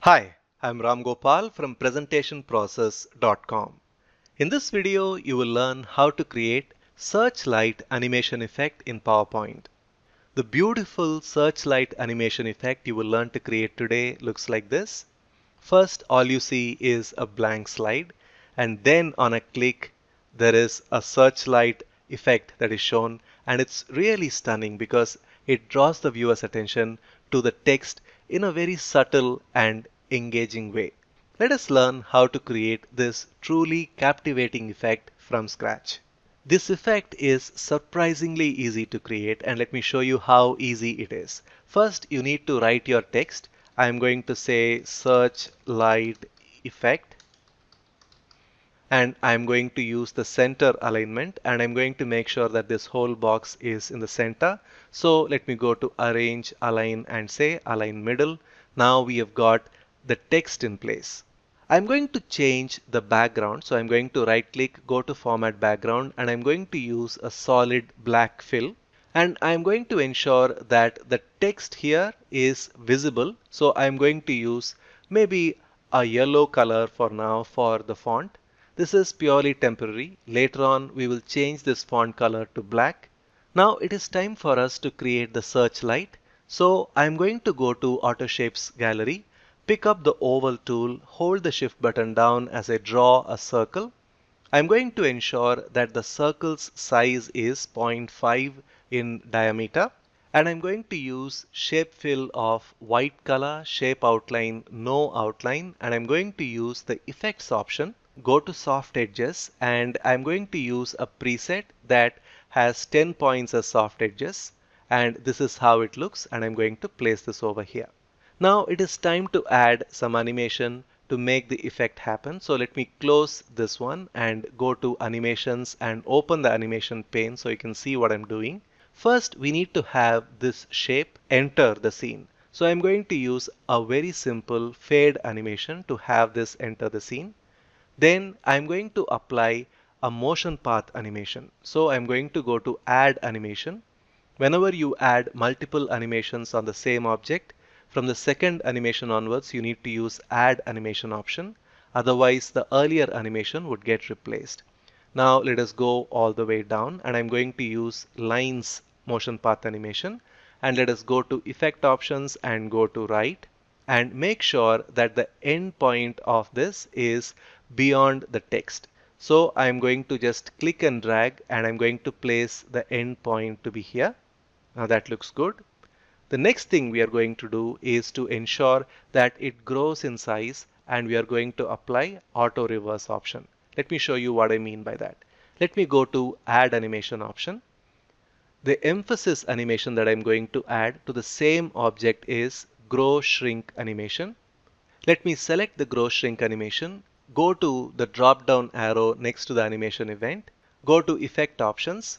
Hi, I'm Ram Gopal from presentationprocess.com. In this video, you will learn how to create searchlight animation effect in PowerPoint. The beautiful searchlight animation effect you will learn to create today looks like this. First, all you see is a blank slide, and then on a click, there is a searchlight effect that is shown, and it's really stunning because it draws the viewer's attention to the text in a very subtle and engaging way. Let us learn how to create this truly captivating effect from scratch. This effect is surprisingly easy to create, and let me show you how easy it is. First, you need to write your text. I'm going to say search light effect, and I'm going to use the center alignment, and I'm going to make sure that this whole box is in the center. So let me go to arrange, align, and say align middle. Now we have got the text in place. I'm going to change the background. So I'm going to right click, go to format background, and I'm going to use a solid black fill. And I'm going to ensure that the text here is visible. So I'm going to use maybe a yellow color for now for the font. This is purely temporary. Later on, we will change this font color to black. Now it is time for us to create the search light. So I'm going to go to Auto Shapes Gallery, pick up the oval tool, hold the shift button down as I draw a circle. I'm going to ensure that the circle's size is 0.5 in diameter, and I'm going to use shape fill of white color, shape outline, no outline, and I'm going to use the effects option, go to soft edges, and I'm going to use a preset that has 10 points as soft edges, and this is how it looks, and I'm going to place this over here. Now it is time to add some animation to make the effect happen. So let me close this one and go to animations and open the animation pane so you can see what I'm doing. First, we need to have this shape enter the scene. So I'm going to use a very simple fade animation to have this enter the scene. Then I'm going to apply a motion path animation. So I'm going to go to add animation. Whenever you add multiple animations on the same object, from the second animation onwards, you need to use add animation option. Otherwise, the earlier animation would get replaced. Now let us go all the way down, and I'm going to use lines motion path animation. And let us go to effect options and go to right, and make sure that the end point of this is beyond the text. So I'm going to just click and drag, and I'm going to place the end point to be here. Now that looks good. The next thing we are going to do is to ensure that it grows in size, and we are going to apply auto reverse option. Let me show you what I mean by that. Let me go to add animation option. The emphasis animation that I'm going to add to the same object is grow shrink animation. Let me select the grow shrink animation, go to the drop down arrow next to the animation event, go to effect options,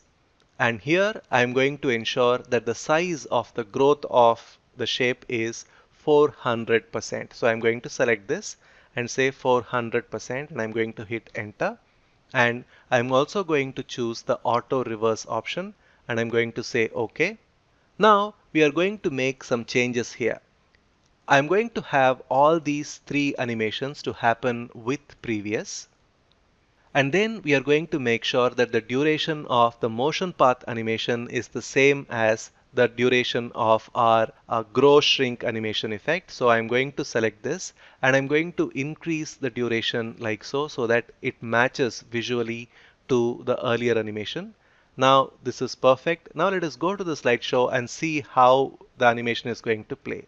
and here I'm going to ensure that the size of the growth of the shape is 400%. So I'm going to select this and say 400%, and I'm going to hit enter. And I'm also going to choose the auto reverse option, and I'm going to say OK. Now we are going to make some changes here. I'm going to have all these three animations to happen with previous. And then we are going to make sure that the duration of the motion path animation is the same as the duration of our grow shrink animation effect. So I'm going to select this, and I'm going to increase the duration like so that it matches visually to the earlier animation. Now this is perfect. Now let us go to the slideshow and see how the animation is going to play.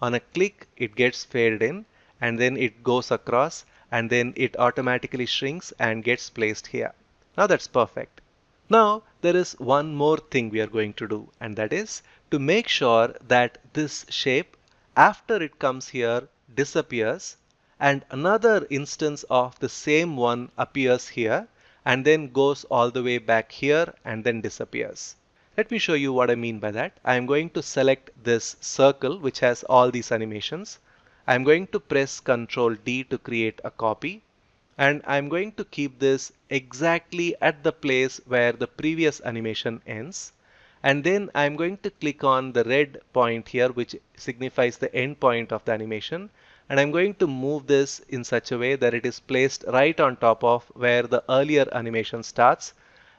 On a click, it gets faded in, and then it goes across, and then it automatically shrinks and gets placed here. Now that's perfect. Now there is one more thing we are going to do, and that is to make sure that this shape, after it comes here, disappears, and another instance of the same one appears here, and then goes all the way back here and then disappears. Let me show you what I mean by that. I am going to select this circle which has all these animations. I'm going to press Ctrl D to create a copy, and I'm going to keep this exactly at the place where the previous animation ends. And then I'm going to click on the red point here, which signifies the end point of the animation, and I'm going to move this in such a way that it is placed right on top of where the earlier animation starts.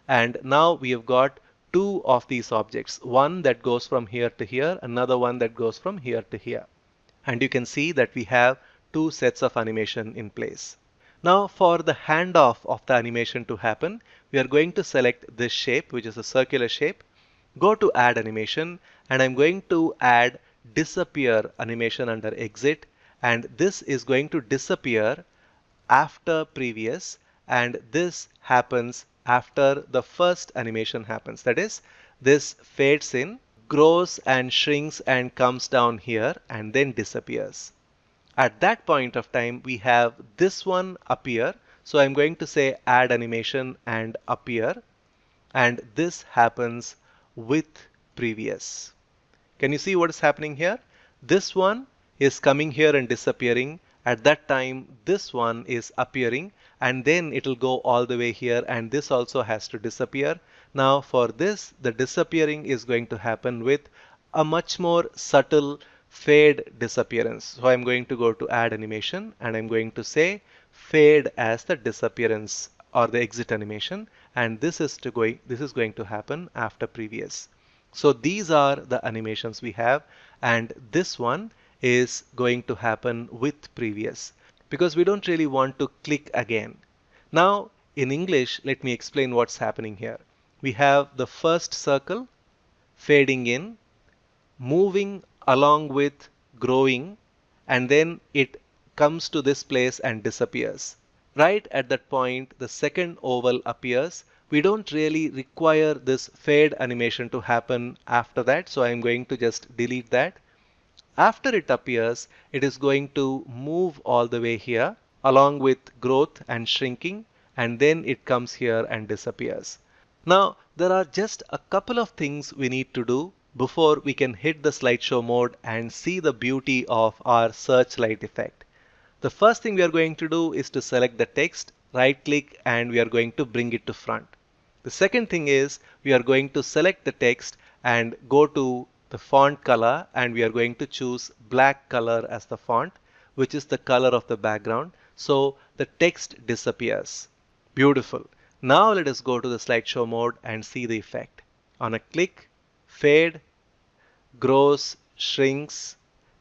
And now we have got two of these objects, one that goes from here to here, another one that goes from here to here. And you can see that we have two sets of animation in place. Now for the handoff of the animation to happen, we are going to select this shape, which is a circular shape, go to add animation, and I'm going to add disappear animation under exit, and this is going to disappear after previous, and this happens after the first animation happens. That is, this fades in, grows and shrinks and comes down here and then disappears. At that point of time, we have this one appear. So I'm going to say add animation and appear, and this happens with previous. Can you see what is happening here? This one is coming here and disappearing. At that time, this one is appearing, and then it will go all the way here, and this also has to disappear. Now for this, the disappearing is going to happen with a much more subtle fade disappearance. So I'm going to go to add animation, and I'm going to say fade as the disappearance or the exit animation, and this is going to happen after previous. So these are the animations we have, and this one is going to happen with previous because we don't really want to click again. Now in English, let me explain what's happening here. We have the first circle fading in, moving along with growing, and then it comes to this place and disappears. Right at that point, the second oval appears. We don't really require this fade animation to happen after that, so I'm going to just delete that. After it appears, it is going to move all the way here along with growth and shrinking, and then it comes here and disappears. Now there are just a couple of things we need to do before we can hit the slideshow mode and see the beauty of our searchlight effect. The first thing we are going to do is to select the text, right click, and we are going to bring it to front. The second thing is we are going to select the text and go to the font color, and we are going to choose black color as the font, which is the color of the background. So the text disappears. Beautiful. Now let us go to the slideshow mode and see the effect. On a click, fade, grows, shrinks,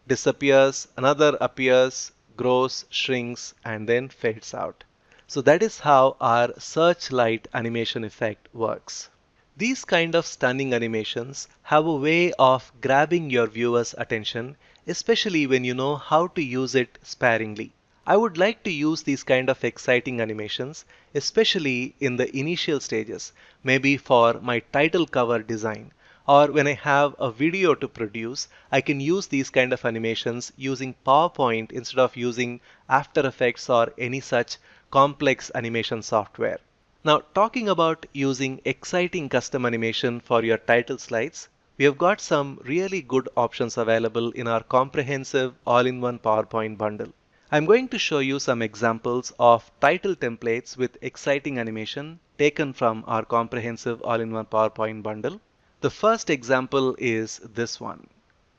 disappears, another appears, grows, shrinks, and then fades out. So that is how our searchlight animation effect works. These kind of stunning animations have a way of grabbing your viewer's attention, especially when you know how to use it sparingly. I would like to use these kind of exciting animations, especially in the initial stages, maybe for my title cover design, or when I have a video to produce. I can use these kind of animations using PowerPoint instead of using After Effects or any such complex animation software. Now, talking about using exciting custom animation for your title slides, we have got some really good options available in our comprehensive all-in-one PowerPoint bundle. I'm going to show you some examples of title templates with exciting animation taken from our comprehensive all-in-one PowerPoint bundle. The first example is this one.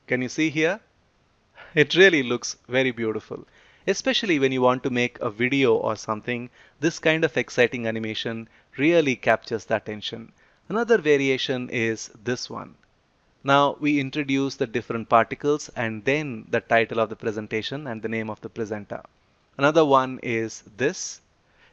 Can you see here? It really looks very beautiful. Especially when you want to make a video or something, this kind of exciting animation really captures the attention. Another variation is this one. Now we introduce the different particles and then the title of the presentation and the name of the presenter. Another one is this.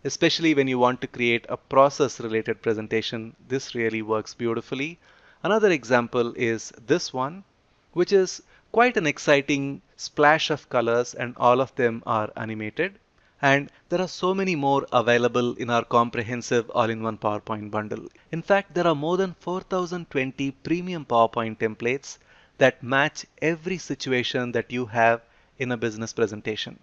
Especially when you want to create a process related presentation, this really works beautifully. Another example is this one, which is quite an exciting splash of colors, and all of them are animated. And there are so many more available in our comprehensive all-in-one PowerPoint bundle. In fact, there are more than 4020 premium PowerPoint templates that match every situation that you have in a business presentation.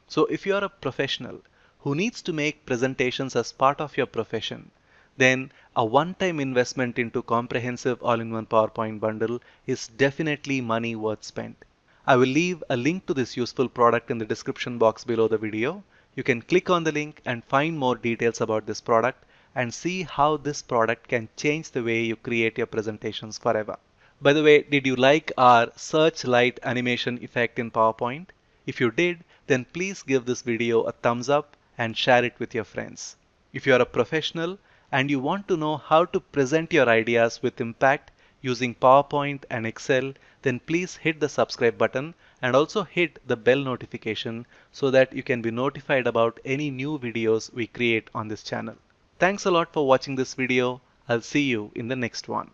So if you are a professional who needs to make presentations as part of your profession, then a one-time investment into comprehensive all-in-one PowerPoint bundle is definitely money worth spent. I will leave a link to this useful product in the description box below the video. You can click on the link and find more details about this product and see how this product can change the way you create your presentations forever. By the way, did you like our searchlight animation effect in PowerPoint? If you did, then please give this video a thumbs up and share it with your friends. If you are a professional and you want to know how to present your ideas with impact using PowerPoint and Excel, then please hit the subscribe button and also hit the bell notification so that you can be notified about any new videos we create on this channel. Thanks a lot for watching this video. I'll see you in the next one.